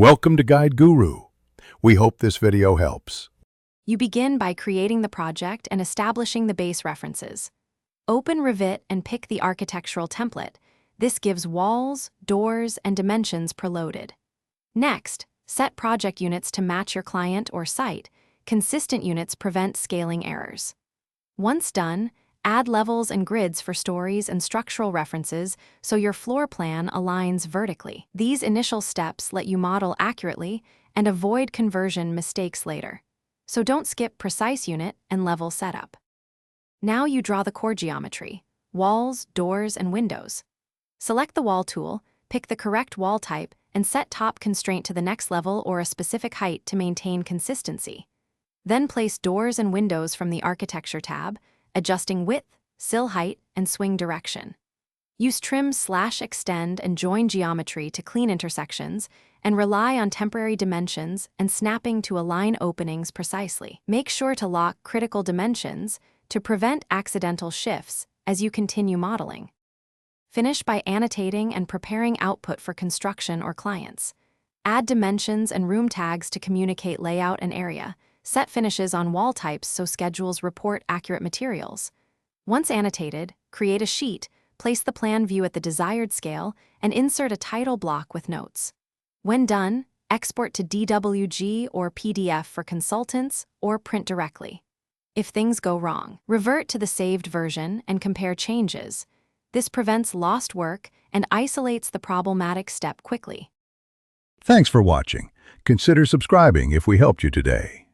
Welcome to Guide Guru. We hope this video helps. You begin by creating the project and establishing the base references. Open Revit and pick the architectural template. This gives walls, doors, and dimensions preloaded. Next, set project units to match your client or site. Consistent units prevent scaling errors. Once done, add levels and grids for stories and structural references so your floor plan aligns vertically. These initial steps let you model accurately and avoid conversion mistakes later. So don't skip precise unit and level setup. Now you draw the core geometry: walls, doors, and windows. Select the wall tool, pick the correct wall type, and set top constraint to the next level or a specific height to maintain consistency. Then place doors and windows from the Architecture tab, adjusting width, sill height, and swing direction. Use trim/extend and join geometry to clean intersections, and rely on temporary dimensions and snapping to align openings precisely. Make sure to lock critical dimensions to prevent accidental shifts as you continue modeling. Finish by annotating and preparing output for construction or clients. Add dimensions and room tags to communicate layout and area. Set finishes on wall types so schedules report accurate materials. Once annotated, create a sheet, place the plan view at the desired scale, and insert a title block with notes. When done, export to DWG or PDF for consultants or print directly. If things go wrong, revert to the saved version and compare changes. This prevents lost work and isolates the problematic step quickly. Thanks for watching. Consider subscribing if we helped you today.